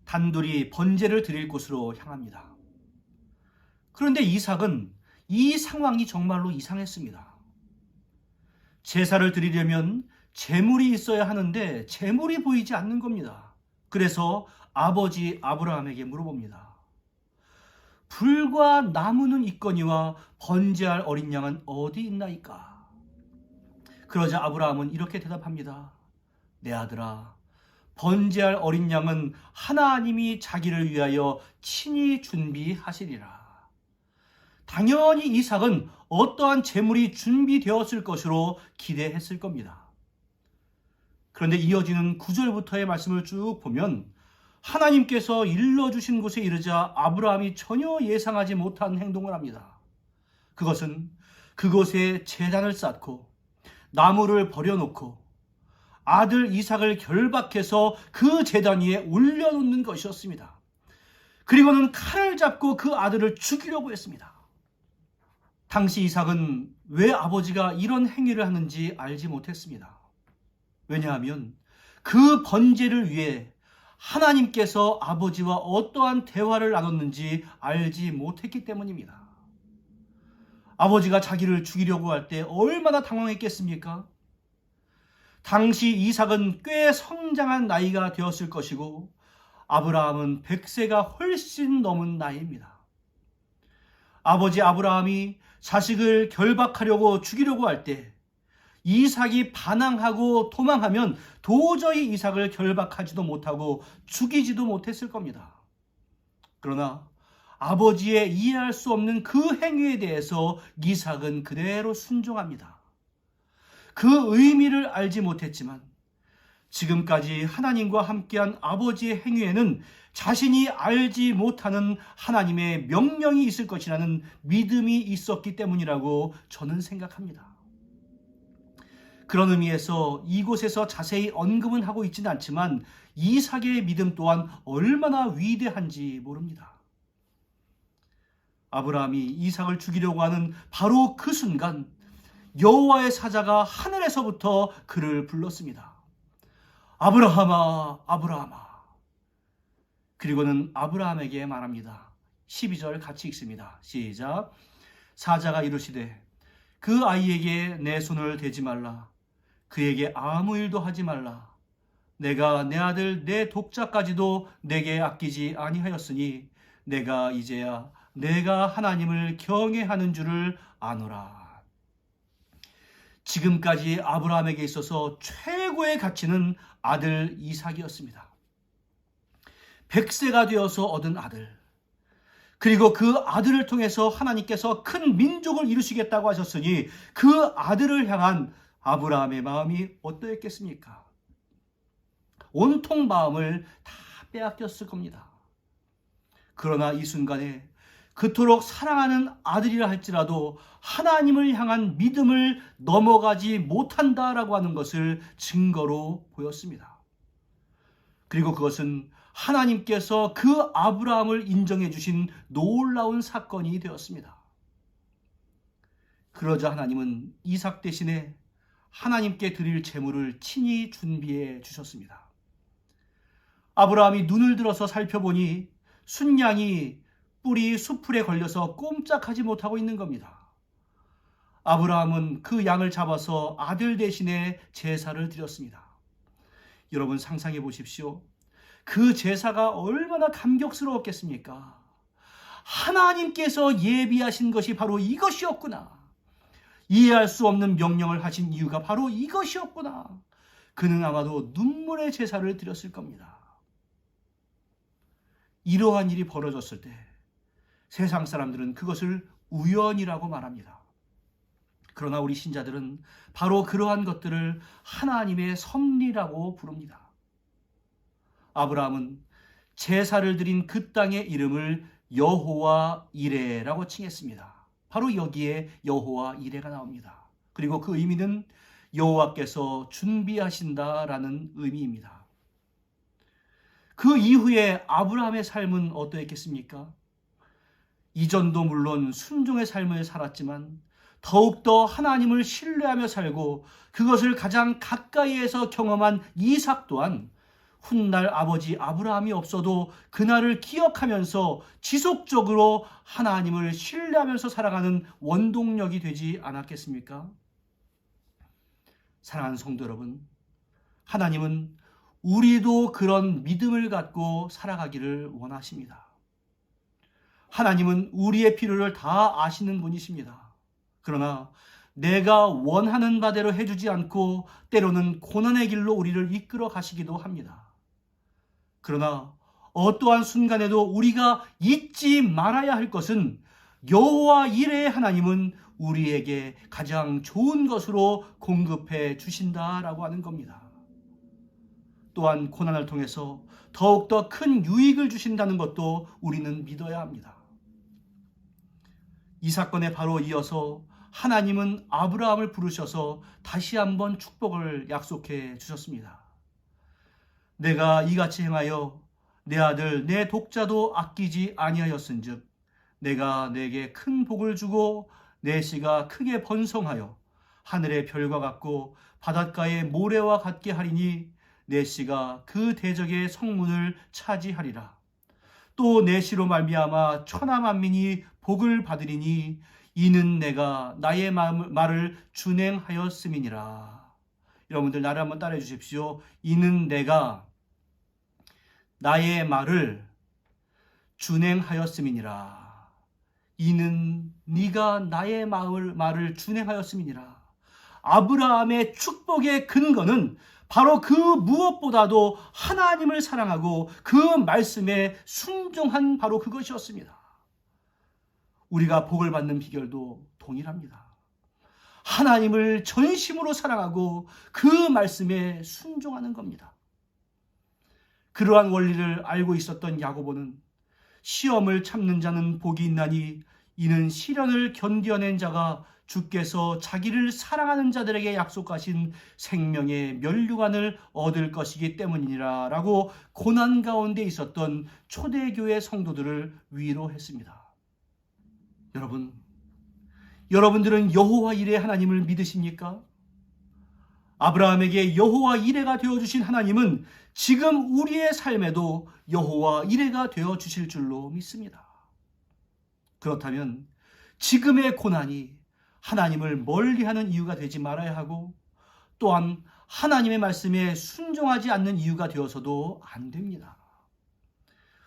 단둘이 번제를 드릴 곳으로 향합니다. 그런데 이삭은 이 상황이 정말로 이상했습니다. 제사를 드리려면 제물이 있어야 하는데 제물이 보이지 않는 겁니다. 그래서 아버지 아브라함에게 물어봅니다. 불과 나무는 있거니와 번제할 어린 양은 어디 있나이까? 그러자 아브라함은 이렇게 대답합니다. 내 아들아, 번제할 어린 양은 하나님이 자기를 위하여 친히 준비하시리라. 당연히 이삭은 어떠한 제물이 준비되었을 것으로 기대했을 겁니다. 그런데 이어지는 9절부터의 말씀을 쭉 보면 하나님께서 일러주신 곳에 이르자 아브라함이 전혀 예상하지 못한 행동을 합니다. 그것은 그곳에 제단을 쌓고 나무를 버려놓고 아들 이삭을 결박해서 그 제단 위에 올려놓는 것이었습니다. 그리고는 칼을 잡고 그 아들을 죽이려고 했습니다. 당시 이삭은 왜 아버지가 이런 행위를 하는지 알지 못했습니다. 왜냐하면 그 번제를 위해 하나님께서 아버지와 어떠한 대화를 나눴는지 알지 못했기 때문입니다. 아버지가 자기를 죽이려고 할 때 얼마나 당황했겠습니까? 당시 이삭은 꽤 성장한 나이가 되었을 것이고 아브라함은 100세가 훨씬 넘은 나이입니다. 아버지 아브라함이 자식을 결박하려고 죽이려고 할 때 이삭이 반항하고 도망하면 도저히 이삭을 결박하지도 못하고 죽이지도 못했을 겁니다. 그러나 아버지의 이해할 수 없는 그 행위에 대해서 이삭은 그대로 순종합니다. 그 의미를 알지 못했지만 지금까지 하나님과 함께한 아버지의 행위에는 자신이 알지 못하는 하나님의 명령이 있을 것이라는 믿음이 있었기 때문이라고 저는 생각합니다. 그런 의미에서 이곳에서 자세히 언급은 하고 있지는 않지만 이삭의 믿음 또한 얼마나 위대한지 모릅니다. 아브라함이 이삭을 죽이려고 하는 바로 그 순간 여호와의 사자가 하늘에서부터 그를 불렀습니다. 아브라함아, 아브라함아. 그리고는 아브라함에게 말합니다. 12절 같이 읽습니다. 시작. 사자가 이르시되 그 아이에게 내 손을 대지 말라. 그에게 아무 일도 하지 말라. 내가 내 아들 내 독자까지도 내게 아끼지 아니하였으니 내가 이제야 내가 하나님을 경외하는 줄을 아노라. 지금까지 아브라함에게 있어서 최고의 가치는 아들 이삭이었습니다. 100세가 되어서 얻은 아들, 그리고 그 아들을 통해서 하나님께서 큰 민족을 이루시겠다고 하셨으니 그 아들을 향한 아브라함의 마음이 어떠했겠습니까? 온통 마음을 다 빼앗겼을 겁니다. 그러나 이 순간에 그토록 사랑하는 아들이라 할지라도 하나님을 향한 믿음을 넘어가지 못한다라고 하는 것을 증거로 보였습니다. 그리고 그것은 하나님께서 그 아브라함을 인정해 주신 놀라운 사건이 되었습니다. 그러자 하나님은 이삭 대신에 하나님께 드릴 제물을 친히 준비해 주셨습니다. 아브라함이 눈을 들어서 살펴보니 순양이 뿔이 수풀에 걸려서 꼼짝하지 못하고 있는 겁니다. 아브라함은 그 양을 잡아서 아들 대신에 제사를 드렸습니다. 여러분 상상해 보십시오. 그 제사가 얼마나 감격스러웠겠습니까? 하나님께서 예비하신 것이 바로 이것이었구나. 이해할 수 없는 명령을 하신 이유가 바로 이것이었구나. 그는 아마도 눈물의 제사를 드렸을 겁니다. 이러한 일이 벌어졌을 때 세상 사람들은 그것을 우연이라고 말합니다. 그러나 우리 신자들은 바로 그러한 것들을 하나님의 섭리라고 부릅니다. 아브라함은 제사를 드린 그 땅의 이름을 여호와 이레라고 칭했습니다. 바로 여기에 여호와 이레가 나옵니다. 그리고 그 의미는 여호와께서 준비하신다라는 의미입니다. 그 이후에 아브라함의 삶은 어떠했겠습니까? 이전도 물론 순종의 삶을 살았지만 더욱더 하나님을 신뢰하며 살고 그것을 가장 가까이에서 경험한 이삭 또한 훗날 아버지 아브라함이 없어도 그날을 기억하면서 지속적으로 하나님을 신뢰하면서 살아가는 원동력이 되지 않았겠습니까? 사랑하는 성도 여러분, 하나님은 우리도 그런 믿음을 갖고 살아가기를 원하십니다. 하나님은 우리의 필요를 다 아시는 분이십니다. 그러나 내가 원하는 바대로 해주지 않고 때로는 고난의 길로 우리를 이끌어 가시기도 합니다. 그러나 어떠한 순간에도 우리가 잊지 말아야 할 것은 여호와 이레의 하나님은 우리에게 가장 좋은 것으로 공급해 주신다라고 하는 겁니다. 또한 고난을 통해서 더욱더 큰 유익을 주신다는 것도 우리는 믿어야 합니다. 이 사건에 바로 이어서 하나님은 아브라함을 부르셔서 다시 한번 축복을 약속해 주셨습니다. 내가 이같이 행하여 내 아들 내 독자도 아끼지 아니하였은즉 내가 내게 큰 복을 주고 내 씨가 크게 번성하여 하늘의 별과 같고 바닷가의 모래와 같게 하리니 내 씨가 그 대적의 성문을 차지하리라. 또 내 씨로 말미암아 천하 만민이 복을 받으리니 이는 내가 나의 말을 준행하였음이니라. 여러분들 나를 한번 따라해 주십시오. 이는 내가 나의 말을 준행하였음이니라. 이는 네가 나의 말을 준행하였음이니라. 아브라함의 축복의 근거는 바로 그 무엇보다도 하나님을 사랑하고 그 말씀에 순종한 바로 그것이었습니다. 우리가 복을 받는 비결도 동일합니다. 하나님을 전심으로 사랑하고 그 말씀에 순종하는 겁니다. 그러한 원리를 알고 있었던 야고보는 시험을 참는 자는 복이 있나니 이는 시련을 견뎌낸 자가 주께서 자기를 사랑하는 자들에게 약속하신 생명의 면류관을 얻을 것이기 때문이니라 라고 고난 가운데 있었던 초대교회 성도들을 위로했습니다. 여러분들은 여호와 이레 하나님을 믿으십니까? 아브라함에게 여호와 이레가 되어주신 하나님은 지금 우리의 삶에도 여호와 이레가 되어주실 줄로 믿습니다. 그렇다면 지금의 고난이 하나님을 멀리하는 이유가 되지 말아야 하고 또한 하나님의 말씀에 순종하지 않는 이유가 되어서도 안 됩니다.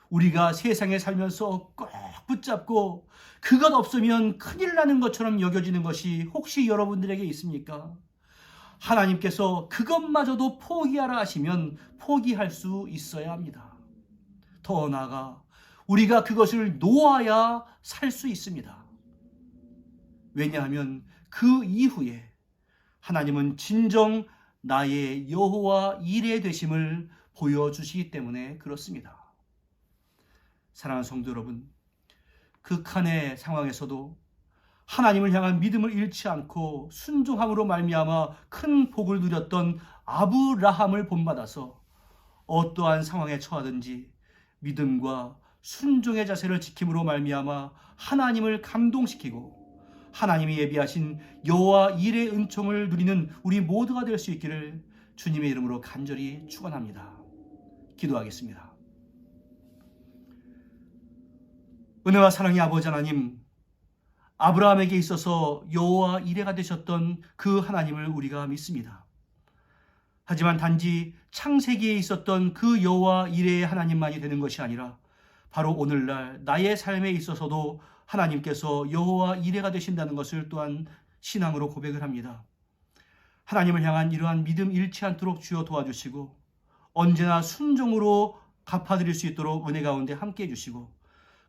우리가 세상에 살면서 꼭 붙잡고 그것 없으면 큰일 나는 것처럼 여겨지는 것이 혹시 여러분들에게 있습니까? 하나님께서 그것마저도 포기하라 하시면 포기할 수 있어야 합니다. 더 나아가 우리가 그것을 놓아야 살 수 있습니다. 왜냐하면 그 이후에 하나님은 진정 나의 여호와 이레 되심을 보여주시기 때문에 그렇습니다. 사랑하는 성도 여러분, 극한의 상황에서도 하나님을 향한 믿음을 잃지 않고 순종함으로 말미암아 큰 복을 누렸던 아브라함을 본받아서 어떠한 상황에 처하든지 믿음과 순종의 자세를 지킴으로 말미암아 하나님을 감동시키고 하나님이 예비하신 여호와 이레의 은총을 누리는 우리 모두가 될 수 있기를 주님의 이름으로 간절히 축원합니다. 기도하겠습니다. 은혜와 사랑의 아버지 하나님, 아브라함에게 있어서 여호와 이레가 되셨던 그 하나님을 우리가 믿습니다. 하지만 단지 창세기에 있었던 그 여호와 이레의 하나님만이 되는 것이 아니라 바로 오늘날 나의 삶에 있어서도 하나님께서 여호와 이레가 되신다는 것을 또한 신앙으로 고백을 합니다. 하나님을 향한 이러한 믿음 잃지 않도록 주여 도와주시고 언제나 순종으로 갚아드릴 수 있도록 은혜 가운데 함께 해주시고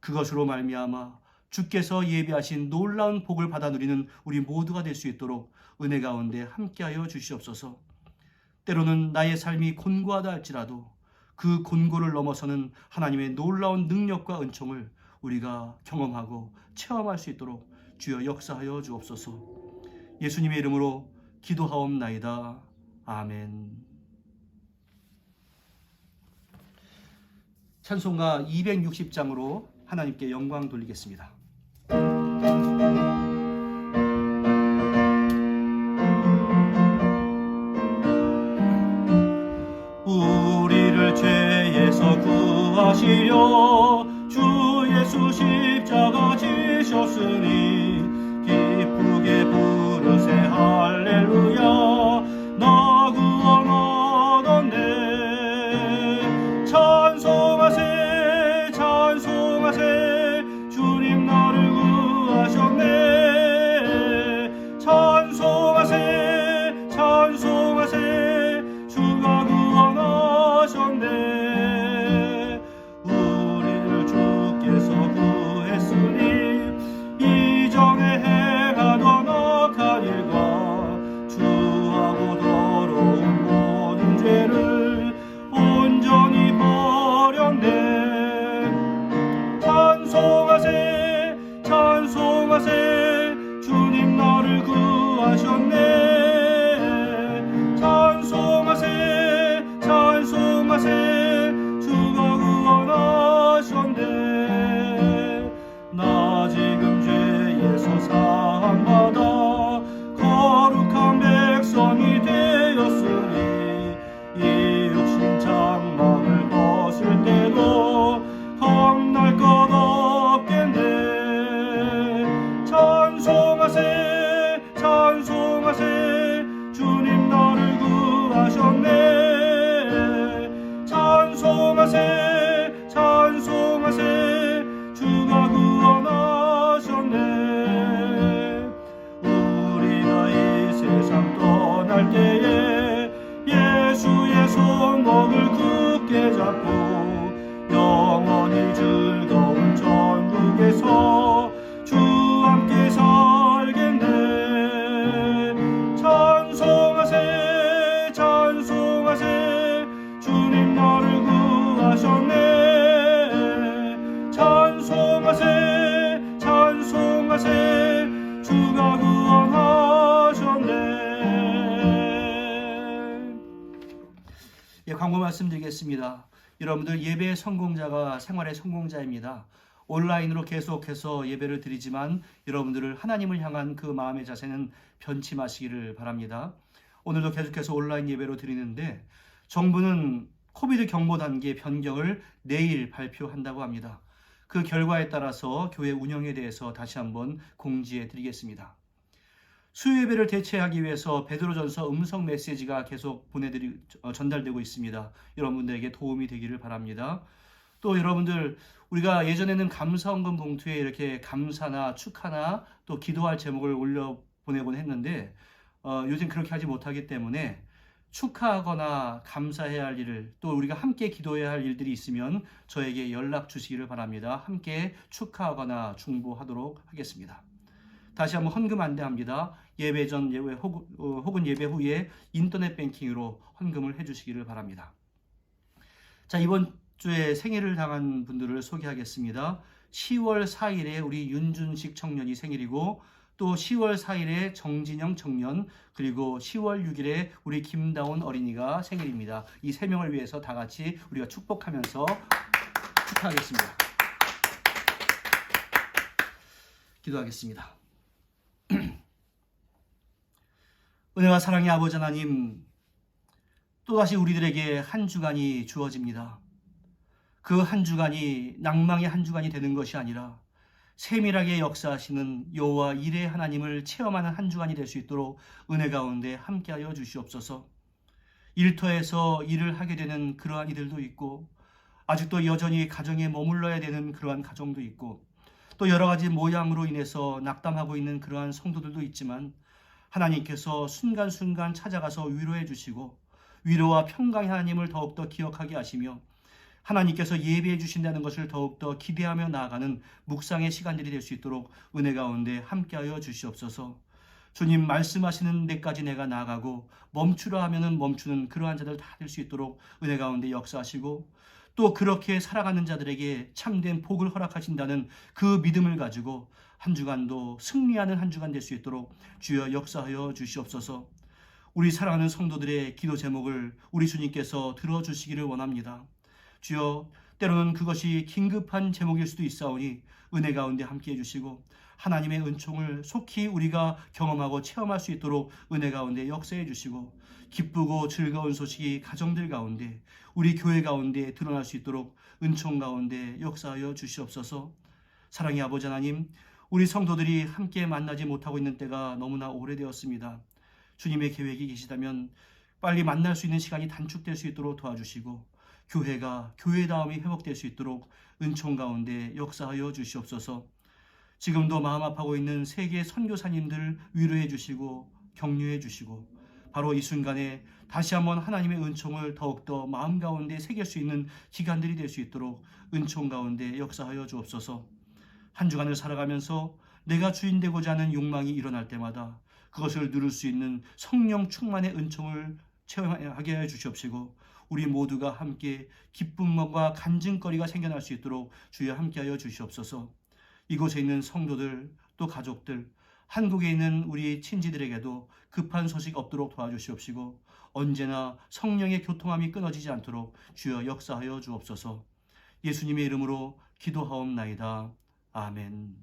그것으로 말미암아 주께서 예비하신 놀라운 복을 받아 누리는 우리 모두가 될 수 있도록 은혜 가운데 함께하여 주시옵소서. 때로는 나의 삶이 곤고하다 할지라도 그 곤고를 넘어서는 하나님의 놀라운 능력과 은총을 우리가 경험하고 체험할 수 있도록 주여 역사하여 주옵소서. 예수님의 이름으로 기도하옵나이다. 아멘. 찬송가 260장으로 하나님께 영광 돌리겠습니다. 우리를 죄에서 구하시려 주 예수 십자가 지셨으니 기쁘게 부르세 할렐루야. 나 구원 얻었네. 찬송하세 찬송하세 주님 나를 구하셨네. 찬송하세 찬송하세 주가 구원하셨네. 우리를 주께서 구했으니 이전에 행하던 악한 일과 주하고 더러운 모든 죄를 온전히 버렸네. 찬송하세 찬송하세 주님 나를 구하셨네. 찬송하세 찬송하세 주가 구원하셨네. 나 지금 죄에서 사함받아 거룩한 백성이 되었으니 이 육신 장막을 벗을 때도 겁날 것 없겠네. 찬송하세 찬송하세 주님 나를 구하셨네. 찬송하세 찬송하세 주가 구원하셨네. 우리가 이 세상 떠날 때에 예수의 손목을 굳게 잡고 영원히 즐거운 천국에서 주와 함께 살겠네. 찬송하세 찬송하세 주님 나를 구하셨네. 찬송하세 찬송하세 주가 구원하셨네. 예, 광고 말씀드리겠습니다. 여러분들 예배의 성공자가 생활의 성공자입니다. 온라인으로 계속해서 예배를 드리지만 여러분들을 하나님을 향한 그 마음의 자세는 변치 마시기를 바랍니다. 오늘도 계속해서 온라인 예배로 드리는데 정부는 코비드 경보 단계 변경을 내일 발표한다고 합니다. 그 결과에 따라서 교회 운영에 대해서 다시 한번 공지해 드리겠습니다. 수요 예배를 대체하기 위해서 베드로전서 음성 메시지가 계속 전달되고 있습니다. 여러분들에게 도움이 되기를 바랍니다. 또 여러분들 우리가 예전에는 감사헌금 봉투에 이렇게 감사나 축하나 또 기도할 제목을 올려 보내곤 했는데 요즘 그렇게 하지 못하기 때문에 축하하거나 감사해야 할 일을 또 우리가 함께 기도해야 할 일들이 있으면 저에게 연락 주시기를 바랍니다. 함께 축하하거나 중보하도록 하겠습니다. 다시 한번 헌금 안내합니다. 예배 전 예배 혹은 예배 후에 인터넷 뱅킹으로 헌금을 해주시기를 바랍니다. 자, 이번 주에 생일을 당한 분들을 소개하겠습니다. 10월 4일에 우리 윤준식 청년이 생일이고 또 10월 4일에 정진영 청년 그리고 10월 6일에 우리 김다운 어린이가 생일입니다. 이 세 명을 위해서 다 같이 우리가 축복하면서 축하하겠습니다. 기도하겠습니다. 은혜와 사랑의 아버지 하나님, 또다시 우리들에게 한 주간이 주어집니다. 그 한 주간이 낭망의 한 주간이 되는 것이 아니라 세밀하게 역사하시는 여호와 일의 하나님을 체험하는 한 주간이 될 수 있도록 은혜 가운데 함께하여 주시옵소서. 일터에서 일을 하게 되는 그러한 이들도 있고, 아직도 여전히 가정에 머물러야 되는 그러한 가정도 있고, 또 여러 가지 모양으로 인해서 낙담하고 있는 그러한 성도들도 있지만, 하나님께서 순간순간 찾아가서 위로해 주시고 위로와 평강의 하나님을 더욱더 기억하게 하시며 하나님께서 예배해 주신다는 것을 더욱더 기대하며 나아가는 묵상의 시간들이 될 수 있도록 은혜 가운데 함께하여 주시옵소서. 주님 말씀하시는 데까지 내가 나아가고 멈추라 하면은 멈추는 그러한 자들 다 될 수 있도록 은혜 가운데 역사하시고, 또 그렇게 살아가는 자들에게 참된 복을 허락하신다는 그 믿음을 가지고 한 주간도 승리하는 한 주간 될 수 있도록 주여 역사하여 주시옵소서. 우리 사랑하는 성도들의 기도 제목을 우리 주님께서 들어주시기를 원합니다. 주여, 때로는 그것이 긴급한 제목일 수도 있사오니 은혜 가운데 함께해 주시고 하나님의 은총을 속히 우리가 경험하고 체험할 수 있도록 은혜 가운데 역사해 주시고, 기쁘고 즐거운 소식이 가정들 가운데 우리 교회 가운데 드러날 수 있도록 은총 가운데 역사하여 주시옵소서. 사랑의 아버지 하나님, 우리 성도들이 함께 만나지 못하고 있는 때가 너무나 오래되었습니다. 주님의 계획이 계시다면 빨리 만날 수 있는 시간이 단축될 수 있도록 도와주시고, 교회가 교회다움이 회복될 수 있도록 은총 가운데 역사하여 주시옵소서. 지금도 마음 아파하고 있는 세계 선교사님들 위로해 주시고 격려해 주시고, 바로 이 순간에 다시 한번 하나님의 은총을 더욱더 마음 가운데 새길 수 있는 기간들이 될 수 있도록 은총 가운데 역사하여 주옵소서. 한 주간을 살아가면서 내가 주인 되고자 하는 욕망이 일어날 때마다 그것을 누릴 수 있는 성령 충만의 은총을 체험하게 해 주시옵시고, 우리 모두가 함께 기쁨과 간증거리가 생겨날 수 있도록 주여 함께하여 주시옵소서. 이곳에 있는 성도들, 또 가족들, 한국에 있는 우리 친지들에게도 급한 소식 없도록 도와주시옵시고, 언제나 성령의 교통함이 끊어지지 않도록 주여 역사하여 주옵소서. 예수님의 이름으로 기도하옵나이다. 아멘.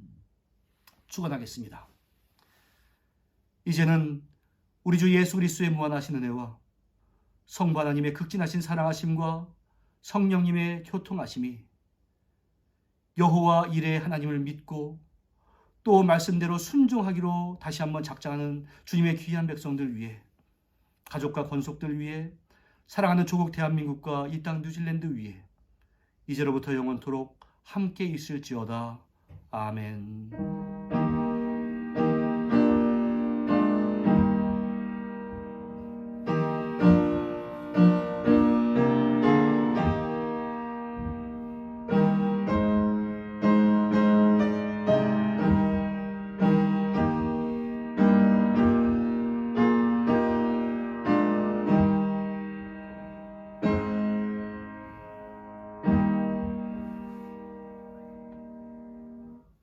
축원하겠습니다. 이제는 우리 주 예수 그리스도의 무한하신 은혜와 성부 하나님의 극진하신 사랑하심과 성령님의 교통하심이 여호와 일의 하나님을 믿고 또 말씀대로 순종하기로 다시 한번 작정하는 주님의 귀한 백성들 위해, 가족과 권속들 위해, 사랑하는 조국 대한민국과 이 땅 뉴질랜드 위해 이제로부터 영원토록 함께 있을지어다. 아멘.